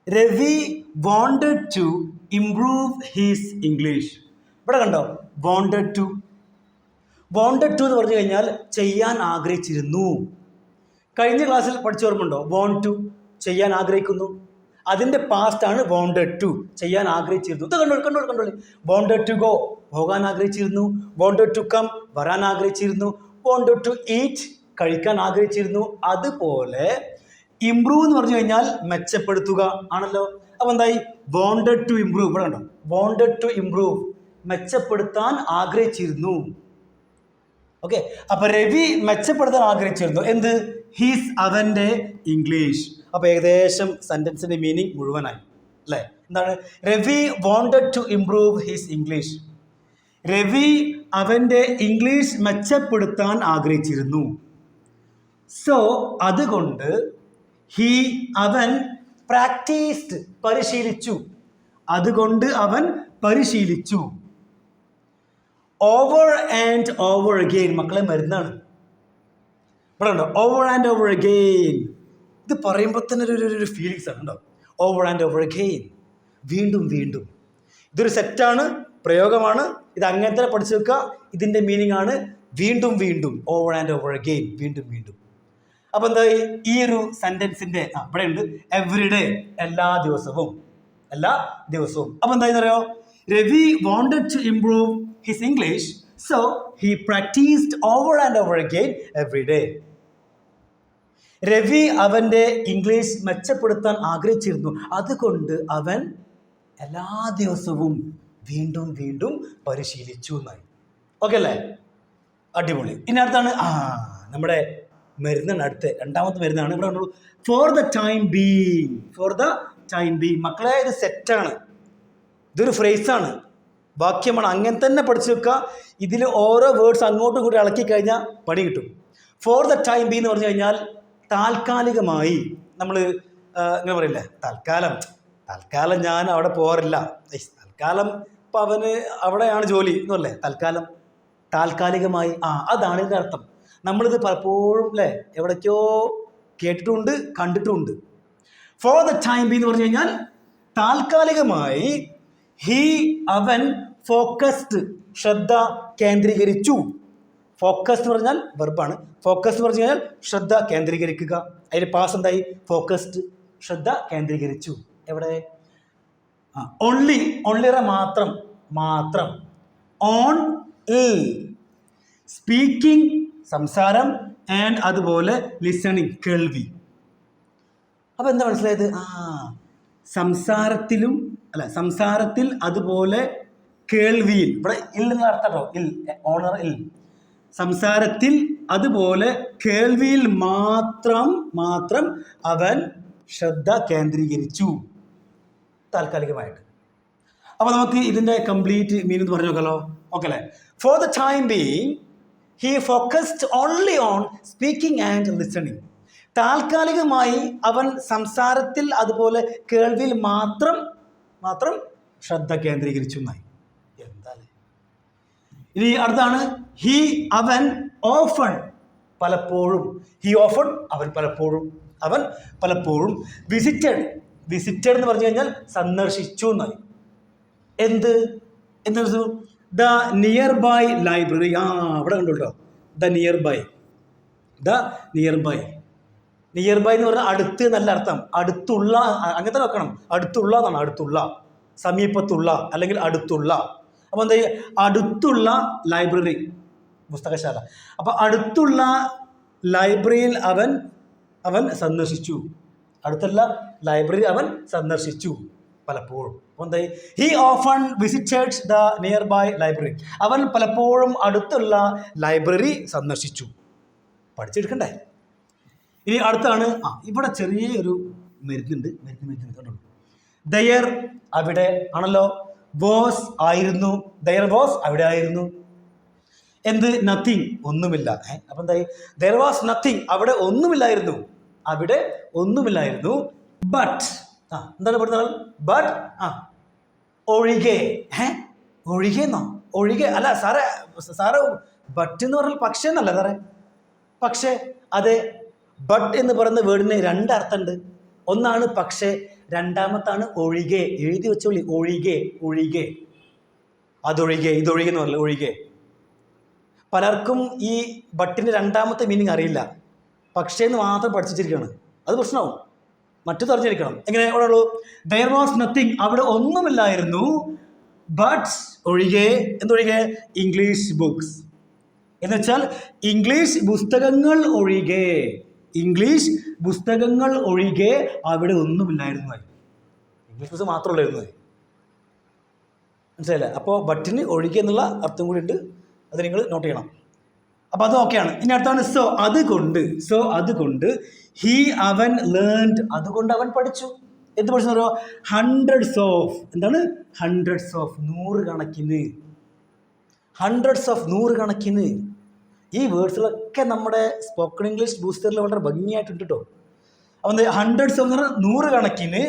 Ravi wanted to improve his English. ഇവിടെ കണ്ടോ, wanted to എന്ന് പറഞ്ഞു കഴിഞ്ഞാൽ ചെയ്യാൻ ആഗ്രഹിച്ചിരുന്നു. കഴിഞ്ഞ ക്ലാസ്സിൽ പഠിച്ച ഓർമ്മയുണ്ടോ? വോണ്ട് ടു, ചെയ്യാൻ ആഗ്രഹിക്കുന്നു. അതിൻ്റെ പാസ്റ്റാണ് വാണ്ടഡ് ടു, ചെയ്യാൻ ആഗ്രഹിച്ചിരുന്നു. ഇത് കണ്ടോളി. വാണ്ടഡ് ടു ഗോ, പോകാൻ ആഗ്രഹിച്ചിരുന്നു. വാണ്ടഡ് ടു കം, വരാൻ ആഗ്രഹിച്ചിരുന്നു. വാണ്ടഡ് ടു ഈറ്റ്, കഴിക്കാൻ ആഗ്രഹിച്ചിരുന്നു. അതുപോലെ ഇംപ്രൂവ് എന്ന് പറഞ്ഞു കഴിഞ്ഞാൽ മെച്ചപ്പെടുത്തുക ആണല്ലോ. അപ്പം എന്തായി? Wanted to improve. ഇവിടെ കണ്ടോ, വാണ്ടഡ് ടു ഇംപ്രൂവ്, മെച്ചപ്പെടുത്താൻ ആഗ്രഹിച്ചിരുന്നു. ഓക്കെ, അപ്പൊ രവി മെച്ചപ്പെടുത്താൻ ആഗ്രഹിച്ചിരുന്നു. എന്ത്? ഹിസ്, അവൻ്റെ ഇംഗ്ലീഷ്. അപ്പൊ ഏകദേശം സെന്റൻസിന്റെ മീനിങ് മുഴുവനായി അല്ലേ? എന്താണ്? Ravi wanted to improve his English. Ravi അവൻ്റെ ഇംഗ്ലീഷ് മെച്ചപ്പെടുത്താൻ ആഗ്രഹിച്ചിരുന്നു. സോ അതുകൊണ്ട് അവൻ പ്രാക്ടീസ്ഡ്, പരിശീലിച്ചു. അതുകൊണ്ട് അവൻ പരിശീലിച്ചു. ഓവർ ആൻഡ് ഓവർ അഗെയിൻ, മക്കളെ മരുന്നാണ്. ഇവിടെ ഉണ്ടോ? Over and over again. ഇത് പറയുമ്പോൾ തന്നെ ഒരു ഫീലിങ്സ് ആണ് ഉണ്ടോ? ഓവർ ആൻഡ് ഓവർ അഗെയിൻ, വീണ്ടും വീണ്ടും. ഇതൊരു സെറ്റാണ്, പ്രയോഗമാണ്. ഇത് അങ്ങനെ തന്നെ പഠിച്ചു വെക്കുക. ഇതിൻ്റെ മീനിങ് ആണ് വീണ്ടും വീണ്ടും. ഓവർ ആൻഡ് ഓവർ അഗെയിൻ, വീണ്ടും വീണ്ടും. അപ്പം എന്താ ഈ ഒരു സെൻറ്റൻസിൻ്റെ ഇവിടെ ഉണ്ട് എവറി ഡേ, എല്ലാ ദിവസവും. അപ്പം എന്താ അറിയോ? Ravi wanted to improve his English, so he practised over and over again every day. Ravi അവൻ്റെ ഇംഗ്ലീഷ് മെച്ചപ്പെടുത്താൻ ആഗ്രഹിച്ചിരുന്നു. അതുകൊണ്ട് അവൻ എല്ലാ ദിവസവും വീണ്ടും വീണ്ടും പരിശീലിച്ചു എന്നായി. ഓക്കെ അല്ലേ? അടിപൊളി. ഇനി അടുത്താണ് നമ്മുടെ മരുന്നാണ്. അടുത്ത രണ്ടാമത്തെ മരുന്നാണ്. ഇവിടെ കണ്ടോളൂ, for the time being. For the time being. മക്കളെ ഇത് സെറ്റാണ്, ഇതൊരു ഫ്രേസാണ്, വാക്യമാണ്. അങ്ങനെ തന്നെ പഠിച്ചു വെക്കുക. ഇതിൽ ഓരോ വേർഡ്സ് അങ്ങോട്ടും ഇങ്ങോട്ടും ഇളക്കി കഴിഞ്ഞാൽ പണി കിട്ടും. ഫോർ ദ ടൈം ബീ എന്ന് പറഞ്ഞു കഴിഞ്ഞാൽ താൽക്കാലികമായി. നമ്മൾ ഇങ്ങനെ പറയില്ലേ, തൽക്കാലം ഞാൻ അവിടെ പോകാറില്ല, തൽക്കാലം ഇപ്പം അവന് അവിടെയാണ് ജോലി എന്നല്ലേ, താൽക്കാലികമായി. അതാണ് ഇതിൻ്റെ അർത്ഥം. നമ്മളിത് പലപ്പോഴും അല്ലേ എവിടേക്കോ കേട്ടിട്ടുണ്ട്, കണ്ടിട്ടുമുണ്ട്. ഫോർ ദ ടൈം ബീ എന്ന് പറഞ്ഞു കഴിഞ്ഞാൽ താൽക്കാലികമായി. അവൻ ഫോക്കസ്ഡ്, ശ്രദ്ധ കേന്ദ്രീകരിച്ചു. ഫോക്കസ് എന്ന് പറഞ്ഞാൽ വെർബാണ്. ഫോക്കസ് എന്ന് പറഞ്ഞു കഴിഞ്ഞാൽ ശ്രദ്ധ കേന്ദ്രീകരിക്കുക. അതിൽ പാസ് എന്തായി? ഫോക്കസ്ഡ്, ശ്രദ്ധ കേന്ദ്രീകരിച്ചു. എവിടെ? ഓൺലിറ മാത്രം. ഓൺ സ്പീക്കിംഗ്, സംസാരം, ആൻഡ് അതുപോലെ ലിസണിങ്, കേൾവി. അപ്പം എന്താ മനസ്സിലായത്? സംസാരത്തിൽ അതുപോലെ കേൾവിയിൽ. ഇവിടെ എന്ന് അർത്ഥം ഓണർ സംസാരത്തിൽ അതുപോലെ കേൾവിയിൽ മാത്രം അവൻ ശ്രദ്ധ കേന്ദ്രീകരിച്ചു, താൽക്കാലികമായിട്ട്. അപ്പോൾ നമുക്ക് ഇതിൻ്റെ കംപ്ലീറ്റ് മീനിങ് പറഞ്ഞു നോക്കാമല്ലോ. ഓക്കെ അല്ലേ? For the time being he focused only on speaking and listening. താൽക്കാലികമായി അവൻ സംസാരത്തിൽ അതുപോലെ കേൾവിയിൽ മാത്രം ശ്രദ്ധ കേന്ദ്രീകരിച്ചു എന്നായി. എന്താല്ലേ? ഇനി അടുത്താണ് അവൻ ഓഫൺ, പലപ്പോഴും. അവൻ പലപ്പോഴും വിസിറ്റഡ് എന്ന് പറഞ്ഞു കഴിഞ്ഞാൽ സന്ദർശിച്ചു എന്നായി. എന്ത് ദ നിയർ ബൈ ലൈബ്രറി. അവിടെ കണ്ടു കേട്ടോ, ദ നിയർ ബൈ എന്ന് പറഞ്ഞാൽ അടുത്ത് നല്ല അർത്ഥം. അടുത്തുള്ള, അങ്ങനത്തെ വെക്കണം. അടുത്തുള്ള എന്നാണ്. അടുത്തുള്ള, സമീപത്തുള്ള അല്ലെങ്കിൽ അടുത്തുള്ള. അപ്പോൾ എന്താ? അടുത്തുള്ള ലൈബ്രറി, പുസ്തകശാല. അപ്പോൾ അടുത്തുള്ള ലൈബ്രറിയിൽ അവൻ സന്ദർശിച്ചു. അടുത്തുള്ള ലൈബ്രറി അവൻ സന്ദർശിച്ചു പലപ്പോഴും. അപ്പോൾ എന്തായി? He often visited the nearby library. അവൻ പലപ്പോഴും അടുത്തുള്ള ലൈബ്രറി സന്ദർശിച്ചു. പഠിച്ചെടുക്കണ്ടേ? ഇനി അടുത്താണ് ഇവിടെ ചെറിയൊരു മരുന്നുണ്ട്. മരുന്ന് ദയർ, അവിടെ ആണല്ലോ. വാസ്, ആയിരുന്നു. ദയർ വാസ്, അവിടെ ആയിരുന്നു. എന്ത്? നത്തിങ്, ഒന്നുമില്ല. അപ്പം എന്തായി? ദയർ വാസ് നത്തിങ്, അവിടെ ഒന്നുമില്ലായിരുന്നു. ബട്ട്, എന്താണ് പഠിക്കുന്നത്? ബട്ട്, ഒഴികെ. ഒഴികെ അല്ല സാറേ ബട്ട് എന്ന് പറഞ്ഞാൽ പക്ഷേ എന്നല്ല സാറേ. പക്ഷേ, അതെ. ബട്ട് എന്ന് പറയുന്ന വേർഡിന് രണ്ട് അർത്ഥമുണ്ട്. ഒന്നാണ് പക്ഷേ, രണ്ടാമത്താണ് ഒഴികെ. എഴുതി വെച്ചോളി, ഒഴികെ, ഒഴികെ, അതൊഴികെ, ഇതൊഴികെ എന്ന് പറയില്ല, ഒഴികെ. പലർക്കും ഈ ബട്ടിൻ്റെ രണ്ടാമത്തെ മീനിങ് അറിയില്ല, പക്ഷേ എന്ന് മാത്രം പഠിച്ചിരിക്കുകയാണ്. അത് പ്രശ്നമാവും. മറ്റു അറിഞ്ഞിരിക്കണം. എങ്ങനെ ഉള്ളൂ? ദെയർ വാസ് നത്തിങ്, അവിടെ ഒന്നുമില്ലായിരുന്നു. ബട്ട് ഒഴികെ, എന്തൊഴികെ? English books. എന്ന് വെച്ചാൽ ഇംഗ്ലീഷ് പുസ്തകങ്ങൾ ഒഴികെ, ഇംഗ്ലീഷ് പുസ്തകങ്ങൾ ഒഴികെ അവിടെ ഒന്നുമില്ലായിരുന്നു. ഇംഗ്ലീഷ് പുസ്തകം മാത്രമുള്ളായിരുന്നു. മനസ്സിലായില്ലേ? അപ്പോൾ ബട്ടിന് ഒഴികെ എന്നുള്ള അർത്ഥം കൂടി ഉണ്ട്, അത് നിങ്ങൾ നോട്ട് ചെയ്യണം. അപ്പോൾ അത് ഓക്കെയാണ്. ഇനി അടുത്താണ് സോ, അതുകൊണ്ട് ഹി അവൻ ലേൺഡ്, അതുകൊണ്ട് അവൻ പഠിച്ചു. എന്ത് പഠിച്ചെന്ന് പറയുമോ? ഹൺഡ്രഡ്സ് ഓഫ്, എന്താണ്? ഹൺഡ്രഡ്സ് ഓഫ്, നൂറുകണക്കിന്, ഹൺഡ്രഡ്സ് ഓഫ് നൂറുകണക്കിന്. ഈ വേർഡ്സിലൊക്കെ നമ്മുടെ സ്പോക്കൺ ഇംഗ്ലീഷ് ബൂസ്റ്ററിൽ വളരെ ഭംഗിയായിട്ടുണ്ട് കേട്ടോ. അപ്പം ഹൺഡ്രഡ്സ് ഓഫ് എന്ന് പറഞ്ഞാൽ നൂറുകണക്കിന്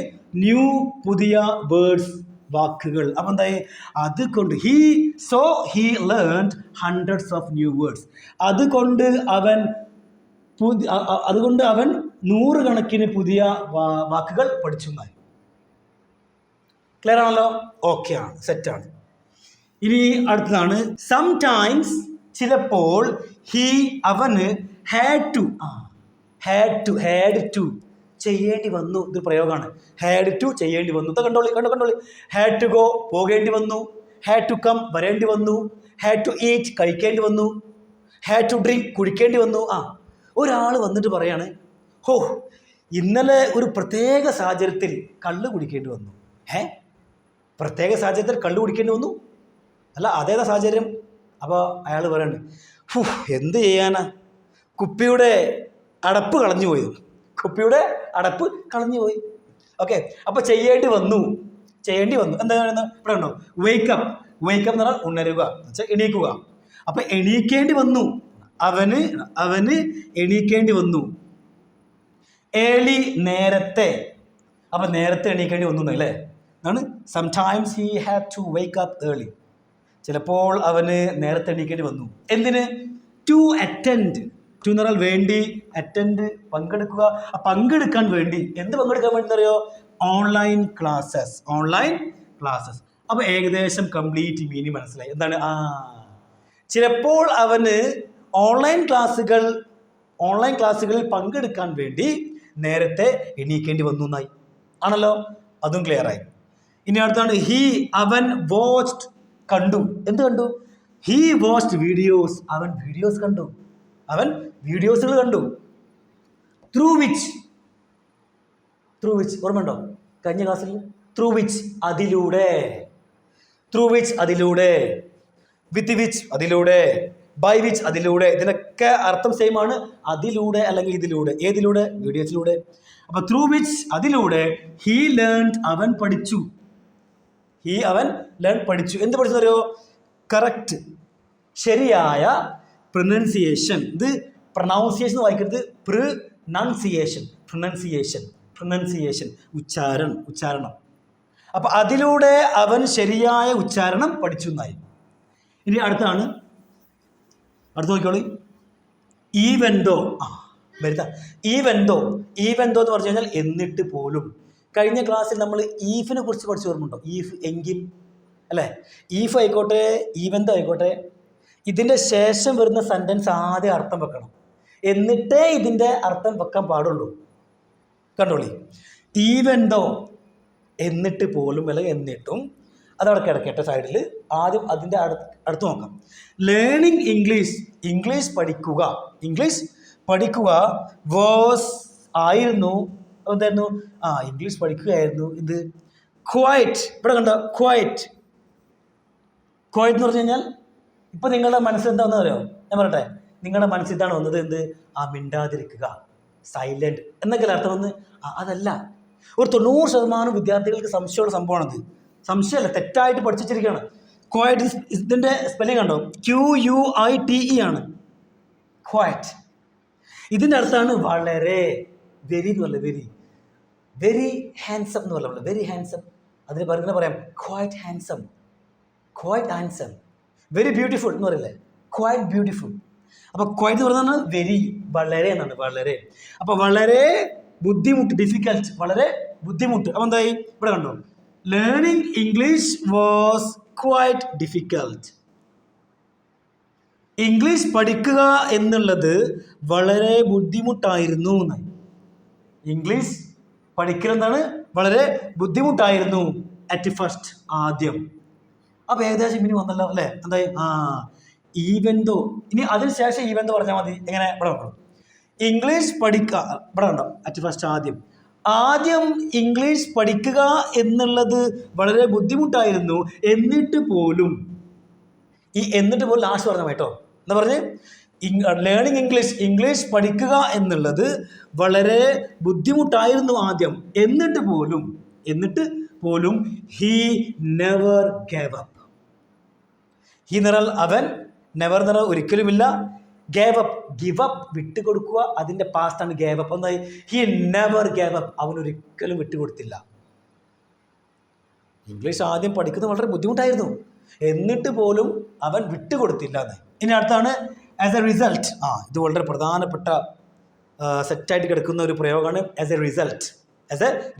ന്യൂ, പുതിയ വേർഡ്സ്, വാക്കുകൾ. അപ്പം എന്തായി? അതുകൊണ്ട് he learned hundreds of new words. അതുകൊണ്ട് അവൻ നൂറുകണക്കിന് പുതിയ വാക്കുകൾ പഠിച്ചു എന്നായി. ക്ലിയർ ആണല്ലോ? ഓക്കെ ആണ്, സെറ്റാണ്. ഇനി അടുത്തതാണ് സംടൈംസ്, ചിലപ്പോൾ അവന് ഹാഡ് ടു ചെയ്യേണ്ടി വന്നു. ഇത് പ്രയോഗമാണ്. ഹാഡ് ടു ചെയ്യേണ്ടി വന്നു. കണ്ടോളി. ഹാഡ് ടു ഗോ പോകേണ്ടി വന്നു. ഹാഡ് ടു കം വരേണ്ടി വന്നു. ഹാഡ് ടു ഈറ്റ് കഴിക്കേണ്ടി വന്നു. ഹാഡ് ടു ഡ്രിങ്ക് കുടിക്കേണ്ടി വന്നു. ഒരാൾ വന്നിട്ട് പറയാണ്, ഹോ ഇന്നലെ ഒരു പ്രത്യേക സാഹചര്യത്തിൽ കള്ള് കുടിക്കേണ്ടി വന്നു. പ്രത്യേക സാഹചര്യത്തിൽ കള്ള് കുടിക്കേണ്ടി വന്നു അല്ല, അതേതാ സാഹചര്യം? അപ്പോൾ അയാൾ പറയാണ്, എന്ത് ചെയ്യാനാ, കുപ്പിയുടെ അടപ്പ് കളഞ്ഞു പോയി. ഓക്കെ. അപ്പോൾ ചെയ്യേണ്ടി വന്നു. എന്താ പറയുന്നത്? ഇവിടെ ഉണ്ടോ? വേക്കപ്പ് എന്ന് പറഞ്ഞാൽ ഉണരുക, എന്നുവെച്ചാൽ എണീക്കുക. അപ്പം എണീക്കേണ്ടി വന്നു. അവന് എണീക്കേണ്ടി വന്നു. ഏർലി, നേരത്തെ. അപ്പം നേരത്തെ എണീക്കേണ്ടി വന്നു അല്ലേ? ആണ് sometimes he had to wake up early. ചിലപ്പോൾ അവന് നേരത്തെ എണീക്കേണ്ടി വന്നു. എന്തിന്? To attend. ടു എന്ന് പറഞ്ഞാൽ വേണ്ടി, അറ്റൻഡ് പങ്കെടുക്കുക. പങ്കെടുക്കാൻ വേണ്ടി. എന്ത് പങ്കെടുക്കാൻ വേണ്ടി അറിയോ? Online classes. അപ്പോൾ ഏകദേശം കംപ്ലീറ്റ് മീനിങ് മനസ്സിലായി. എന്താണ്? ചിലപ്പോൾ അവന് ഓൺലൈൻ ക്ലാസ്സുകളിൽ പങ്കെടുക്കാൻ വേണ്ടി നേരത്തെ എണീക്കേണ്ടി വന്നു എന്നായി. ആണല്ലോ? അതും ക്ലിയറായി. ഇനി അടുത്താണ് അവൻ വാച്ച്ഡ്, കണ്ടു. എന്ത് കണ്ടു? ഹി വാച്ച്ഡ് വീഡിയോസ്, അവൻ വീഡിയോസ് കണ്ടു. അവൻ വീഡിയോസുകൾ കണ്ടു. ത്രൂ വിച്ച് ഓർമ്മയുണ്ടോ കഴിഞ്ഞ ക്ലാസ്സിൽ? ത്രൂ വിച്ച് അതിലൂടെ, വിത്ത് വിച്ച് അതിലൂടെ, ബൈ വിച്ച് അതിലൂടെ. ഇതിനൊക്കെ അർത്ഥം സെയിം ആണ്. അതിലൂടെ അല്ലെങ്കിൽ ഇതിലൂടെ. ഏതിലൂടെ? വീഡിയോസിലൂടെ. അപ്പൊ ത്രൂ വിച്ച് അതിലൂടെ ഹി ലേൺഡ് അവൻ പഠിച്ചു. എന്ത് പഠിച്ചു അറിയോ? കറക്റ്റ്, ശരിയായ പ്രൊനൗൺസിയേഷൻ. ഇത് പ്രൊനൗൺസിയേഷൻ വായിക്കരുത്, പ്രൊനൗൺസിയേഷൻ ഉച്ചാരണം. അപ്പൊ അതിലൂടെ അവൻ ശരിയായ ഉച്ചാരണം പഠിച്ചു എന്നായി. ഇനി അടുത്ത നോക്കിക്കോളി. ഈവൻതോ എന്ന് പറഞ്ഞു കഴിഞ്ഞാൽ എന്നിട്ട് പോലും. കഴിഞ്ഞ ക്ലാസ്സിൽ നമ്മൾ ഈഫിനെ കുറിച്ച് പഠിച്ചു ഓർമ്മയുണ്ടോ? ഈഫ്, എങ്കിൽ അല്ലേ? ഈഫ് ആയിക്കോട്ടെ, ഈവൻതോ ആയിക്കോട്ടെ, ഇതിൻ്റെ ശേഷം വരുന്ന സെൻറ്റൻസ് ആദ്യം അർത്ഥം വെക്കണം, എന്നിട്ടേ ഇതിൻ്റെ അർത്ഥം വെക്കാൻ പാടുള്ളൂ. കണ്ടോളി. ഈവൻതോ, എന്നിട്ട് പോലും അല്ലെങ്കിൽ എന്നിട്ടും, അതവിടെ കിടക്കട്ടെ സൈഡിൽ. ആദ്യം അതിൻ്റെ അടുത്ത് നോക്കാം. ലേണിംഗ് ഇംഗ്ലീഷ് പഠിക്കുക വാസ് ആയിരുന്നു. എന്തായിരുന്നു? ഇംഗ്ലീഷ് പഠിക്കുകയായിരുന്നു. ഇത് ക്വൈറ്റ്. ഇവിടെ കണ്ടോ? ക്വൈറ്റ് എന്ന് പറഞ്ഞു കഴിഞ്ഞാൽ ഇപ്പം നിങ്ങളുടെ മനസ്സിൽ എന്താണെന്ന് അറിയോ? ഞാൻ പറയട്ടെ, നിങ്ങളുടെ മനസ്സിൽ ഇതാണ് വന്നത്. എന്ത്? മിണ്ടാതിരിക്കുക, സൈലൻറ്റ് എന്നൊക്കെ അർത്ഥം വന്ന്. അതല്ല. ഒരു 90% വിദ്യാർത്ഥികൾക്ക് സംശയമുള്ള സംഭവമാണത്. സംശയമല്ല, തെറ്റായിട്ട് പഠിച്ചിരിക്കുകയാണ്. ക്വൈറ്റ്, ഇതിൻ്റെ സ്പെല്ലിംഗ് കണ്ടോ? QUITE ആണ് ക്വൈറ്റ്. ഇതിൻ്റെ അർത്ഥമാണ് വളരെ. വെരി എന്ന് പറയില്ല, വെരി ഹാൻസം എന്ന് പറയില്ല, വെരി ഹാൻസം. അതിന് പറയാം ക്വൈറ്റ് ഹാൻസം, വെരി ബ്യൂട്ടിഫുൾ എന്ന് പറയില്ലേ, ക്വൈറ്റ് ബ്യൂട്ടിഫുൾ. അപ്പോൾ ക്വൈറ്റ് എന്ന് പറയുന്നത് വളരെ എന്നാണ്, വളരെ. അപ്പോൾ വളരെ ബുദ്ധിമുട്ട്, ഡിഫിക്കൽട്ട്, വളരെ ബുദ്ധിമുട്ട്. അപ്പം എന്തായി ഇവിടെ കണ്ടോ, learning English was quite difficult. English പഠിക്കുക എന്നുള്ളത് വളരെ ബുദ്ധിമുട്ടായിരുന്നു എന്നായി. ഇംഗ്ലീഷ് പഠിക്കൽ എന്താണ്, വളരെ ബുദ്ധിമുട്ടായിരുന്നു അറ്റ് ഫസ്റ്റ്, ആദ്യം. അപ്പോൾ ഏകദേശം ഇനി വന്നല്ലോ അല്ലേ, എന്തായി ഈവൻ ദോ, ഇനി അതിനുശേഷം ഈവൻ ദോ പറഞ്ഞാൽ മതി. എങ്ങനെ, ഇവിടെ നോക്കണം, ഇംഗ്ലീഷ് പഠിക്കുക, ഇവിടെ കണ്ടോ അറ്റ് ഫസ്റ്റ്, ആദ്യം ഇംഗ്ലീഷ് പഠിക്കുക എന്നുള്ളത് വളരെ ബുദ്ധിമുട്ടായിരുന്നു, എന്നിട്ട് പോലും, ഈ എന്നിട്ട് പോലും ലാസ്റ്റ് പറഞ്ഞ കേട്ടോ, എന്താ പറഞ്ഞ്, ലേണിംഗ് ഇംഗ്ലീഷ് പഠിക്കുക എന്നുള്ളത് വളരെ ബുദ്ധിമുട്ടായിരുന്നു ആദ്യം, എന്നിട്ട് പോലും he never gave up. He നിറൽ അവൻ, നെവർ നിറൽ ഒരിക്കലുമില്ല, ഗേവ് അപ്പ് ഗിവ് അപ്പ് വിട്ടുകൊടുക്കുക, അതിൻ്റെ പാസ്റ്റാണ് ഗേവ് അപ്പ്. എന്തായി, ഹി നെവർ ഗേവ് അപ്പ്, അവൻ ഒരിക്കലും വിട്ടുകൊടുത്തില്ല. ഇംഗ്ലീഷ് ആദ്യം പഠിക്കുന്നത് വളരെ ബുദ്ധിമുട്ടായിരുന്നു, എന്നിട്ട് പോലും അവൻ വിട്ടുകൊടുത്തില്ല എന്ന്. ഇനി അടുത്താണ് ആസ് എ റിസൾട്ട്. ഇത് വളരെ പ്രധാനപ്പെട്ട സെറ്റായിട്ട് കിടക്കുന്ന ഒരു പ്രയോഗമാണ്. ആസ് എ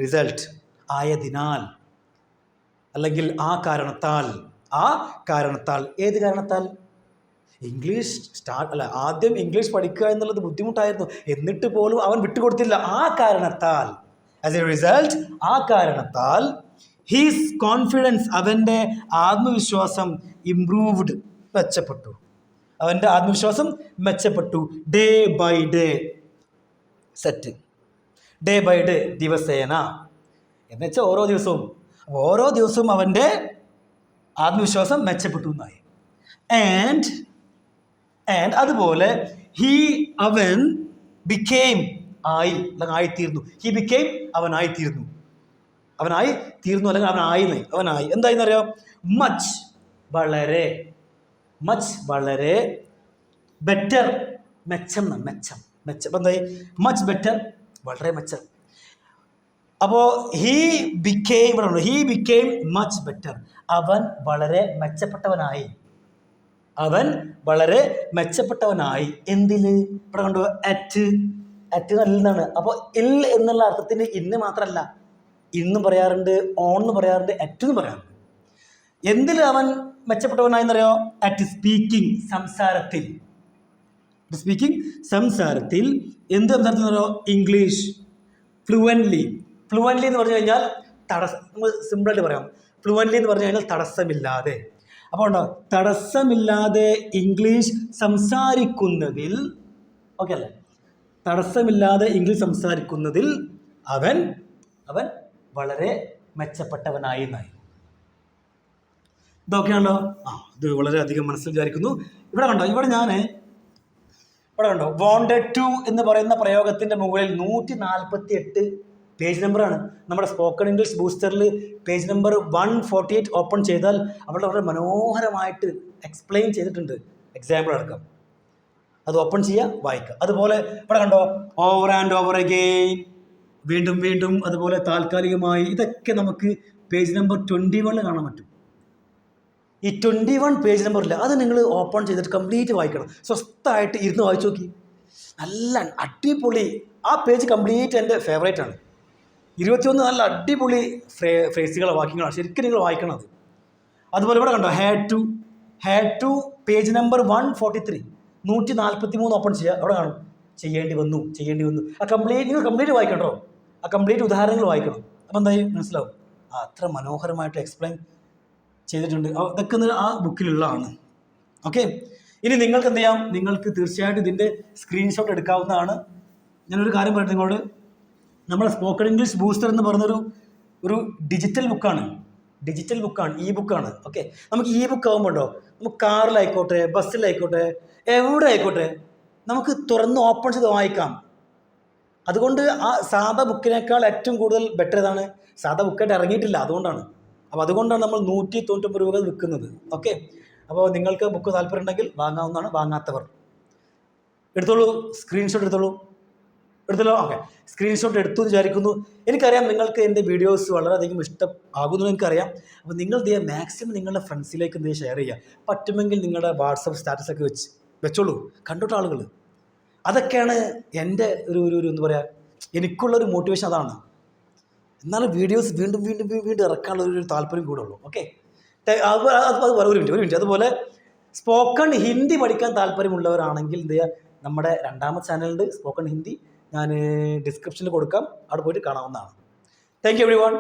റിസൾട്ട്, ആയതിനാൽ, അല്ലെങ്കിൽ ആ കാരണത്താൽ. ഏത് കാരണത്താൽ? ഇംഗ്ലീഷ് ആദ്യം ഇംഗ്ലീഷ് പഠിക്കുക എന്നുള്ളത് ബുദ്ധിമുട്ടായിരുന്നു, എന്നിട്ട് പോലും അവൻ വിട്ടുകൊടുത്തില്ല, ആ കാരണത്താൽ. ആസ് എ റിസൾട്ട്, ആ കാരണത്താൽ, ഹിസ് കോൺഫിഡൻസ്, അവൻ്റെ ആത്മവിശ്വാസം, ഇംപ്രൂവ്ഡ്, മെച്ചപ്പെട്ടു. അവൻ്റെ ആത്മവിശ്വാസം മെച്ചപ്പെട്ടു. Day by day, set, day by day, ദിവസേന എന്ന് വെച്ചാൽ ഓരോ ദിവസവും അവൻ്റെ ആത്മവിശ്വാസം മെച്ചപ്പെട്ടു എന്നായി. ആൻഡ് അതുപോലെ അവൻ became, ആയിത്തീർന്നു. ഹി became, അവനായിത്തീർന്നു, അല്ലെങ്കിൽ അവനായി. എന്തായിന്നറിയാം, മച്ച്, വളരെ, ബെറ്റർ, മെച്ചം. അപ്പം എന്തായി, മച്ച് ബെറ്റർ, വളരെ മെച്ചം. അപ്പോൾ ഹി ബിക്കെയിം മച്ച് ബെറ്റർ, അവൻ വളരെ മെച്ചപ്പെട്ടവനായി. എന്തിൽ? ഇവിടെ കണ്ടു, അറ്റ് നല്ലതാണ്. അപ്പോൾ ഇൽ എന്നുള്ള അർത്ഥത്തിന് ഇന്ന് മാത്രമല്ല, ഇന്നും പറയാറുണ്ട്, ഓണെന്ന് പറയാറുണ്ട്, അറ്റ് എന്ന് പറയാറുണ്ട്. എന്തിൽ അവൻ മെച്ചപ്പെട്ടവനായി എന്നറിയോ? അറ്റ് സ്പീക്കിംഗ്, സംസാരത്തിൽ. എന്ത് സംസാരത്തിൽ എന്നറിയോ? ഇംഗ്ലീഷ് ഫ്ലുവൻലി എന്ന് പറഞ്ഞു കഴിഞ്ഞാൽ നമ്മൾ സിമ്പിളായിട്ട് പറയാം, ഫ്ലുവൻലി എന്ന് പറഞ്ഞു കഴിഞ്ഞാൽ തടസ്സമില്ലാതെ. അപ്പോൾ ഉണ്ടോ, തടസ്സമില്ലാതെ ഇംഗ്ലീഷ് സംസാരിക്കുന്നതിൽ, ഓക്കെ അല്ലേ, തടസ്സമില്ലാതെ ഇംഗ്ലീഷ് സംസാരിക്കുന്നതിൽ അവൻ വളരെ മെച്ചപ്പെട്ടവനായി എന്നായി. ഇതൊക്കെയാണല്ലോ. ഇത് വളരെയധികം മനസ്സിൽ വിചാരിക്കുന്നു. ഇവിടെ കണ്ടോ വോണ്ടഡ് ടു എന്ന് പറയുന്ന പ്രയോഗത്തിൻ്റെ മുകളിൽ 148 പേജ് നമ്പറാണ്. നമ്മുടെ സ്പോക്കൺ ഇംഗ്ലീഷ് ബൂസ്റ്ററിൽ പേജ് നമ്പർ 148 ഓപ്പൺ ചെയ്താൽ അവിടെ വളരെ മനോഹരമായിട്ട് എക്സ്പ്ലെയിൻ ചെയ്തിട്ടുണ്ട്, എക്സാമ്പിൾ അടക്കം. അത് ഓപ്പൺ ചെയ്യുക, വായിക്കുക. അതുപോലെ ഇവിടെ കണ്ടോ, ഓവർ ആൻഡ് ഓവർ അഗെയിൻ, വീണ്ടും, അതുപോലെ താൽക്കാലികമായി, ഇതൊക്കെ നമുക്ക് പേജ് നമ്പർ 21 കാണാൻ പറ്റും. ഈ 21 പേജ് നമ്പറില്ല, അത് നിങ്ങൾ ഓപ്പൺ ചെയ്തിട്ട് കംപ്ലീറ്റ് വായിക്കണം. സ്വസ്ഥമായിട്ട് ഇരുന്ന് വായിച്ചു നോക്കി, നല്ല അടിപൊളി. ആ പേജ് കംപ്ലീറ്റ് എൻ്റെ ഫേവറേറ്റ് ആണ്. 21 നല്ല അടിപൊളി ഫ്രേസുകളോ വാക്യങ്ങളാണ്, ശരിക്കും നിങ്ങൾ വായിക്കണം അത്. അതുപോലെ ഇവിടെ കണ്ടോ, had to page number 143 143 open ചെയ്യുക, അവിടെ കാണും ചെയ്യേണ്ടി വന്നു. നിങ്ങൾ കംപ്ലീറ്റ് വായിക്കട്ടോ, ആ കംപ്ലീറ്റ് ഉദാഹരണങ്ങൾ വായിക്കണം. അപ്പം എന്തായി മനസ്സിലാവും, അത്ര മനോഹരമായിട്ട് എക്സ്പ്ലെയിൻ ചെയ്തിട്ടുണ്ട്. അതൊക്കെ ആ ബുക്കിലുള്ളതാണ്. ഓക്കെ, ഇനി നിങ്ങൾക്ക് എന്ത് ചെയ്യാം, നിങ്ങൾക്ക് തീർച്ചയായിട്ടും ഇതിൻ്റെ സ്ക്രീൻഷോട്ട് എടുക്കാവുന്നതാണ്. ഞാനൊരു കാര്യം പറയട്ടെ നിങ്ങളോട്, നമ്മുടെ സ്പോക്കൺ ഇംഗ്ലീഷ് ബൂസ്റ്റർ എന്ന് പറഞ്ഞൊരു ഡിജിറ്റൽ ബുക്കാണ്, ഇ ബുക്കാണ്. ഓക്കെ, നമുക്ക് ഇ ബുക്ക് ആകുമ്പോണ്ടോ, നമുക്ക് കാറിലായിക്കോട്ടെ, ബസ്സിലായിക്കോട്ടെ, എവിടെ ആയിക്കോട്ടെ, നമുക്ക് തുറന്ന് ഓപ്പൺ ചെയ്ത് വായിക്കാം. അതുകൊണ്ട് ആ സാധാ ബുക്കിനേക്കാൾ ഏറ്റവും കൂടുതൽ ബെറ്റർ ഏതാണ്? സാധാ ബുക്കായിട്ട് ഇറങ്ങിയിട്ടില്ല, അതുകൊണ്ടാണ്. അപ്പോൾ അതുകൊണ്ടാണ് നമ്മൾ 199 രൂപ വിൽക്കുന്നത്. ഓക്കെ, അപ്പോൾ നിങ്ങൾക്ക് ബുക്ക് താല്പര്യം ഉണ്ടെങ്കിൽ വാങ്ങാവുന്നതാണ്. വാങ്ങാത്തവർ എടുത്തോളൂ, സ്ക്രീൻഷോട്ട് എടുത്തോളൂ. ഓക്കെ, സ്ക്രീൻഷോട്ട് എടുത്തു വിചാരിക്കുന്നു. എനിക്കറിയാം നിങ്ങൾക്ക് എൻ്റെ വീഡിയോസ് വളരെയധികം ഇഷ്ടം ആകുന്നു എനിക്കറിയാം. അപ്പോൾ നിങ്ങൾ എന്ത് ചെയ്യുക, മാക്സിമം നിങ്ങളുടെ ഫ്രണ്ട്സിലേക്ക് എന്ത് ഷെയർ ചെയ്യുക. പറ്റുമെങ്കിൽ നിങ്ങളുടെ വാട്സപ്പ് സ്റ്റാറ്റസൊക്കെ വെച്ചോളൂ, കണ്ടോട്ടെ ആളുകൾ. അതൊക്കെയാണ് എൻ്റെ ഒരു എന്താ പറയുക, എനിക്കുള്ളൊരു മോട്ടിവേഷൻ. അതാണ് എന്നാലും വീഡിയോസ് വീണ്ടും വീണ്ടും വീണ്ടും ഇറക്കാനുള്ള ഒരു താല്പര്യം കൂടെ ഉള്ളൂ. ഓക്കെ, അത് ഒരു മിനിറ്റ്. അതുപോലെ സ്പോക്കൺ ഹിന്ദി പഠിക്കാൻ താല്പര്യമുള്ളവരാണെങ്കിൽ എന്ത് ചെയ്യുക, നമ്മുടെ രണ്ടാമത്തെ ചാനലുണ്ട് സ്പോക്കൺ ഹിന്ദി, ഞാൻ ഡിസ്ക്രിപ്ഷനിൽ കൊടുക്കാം, അവിടെ പോയിട്ട് കാണാവുന്നതാണ്. Thank you every one.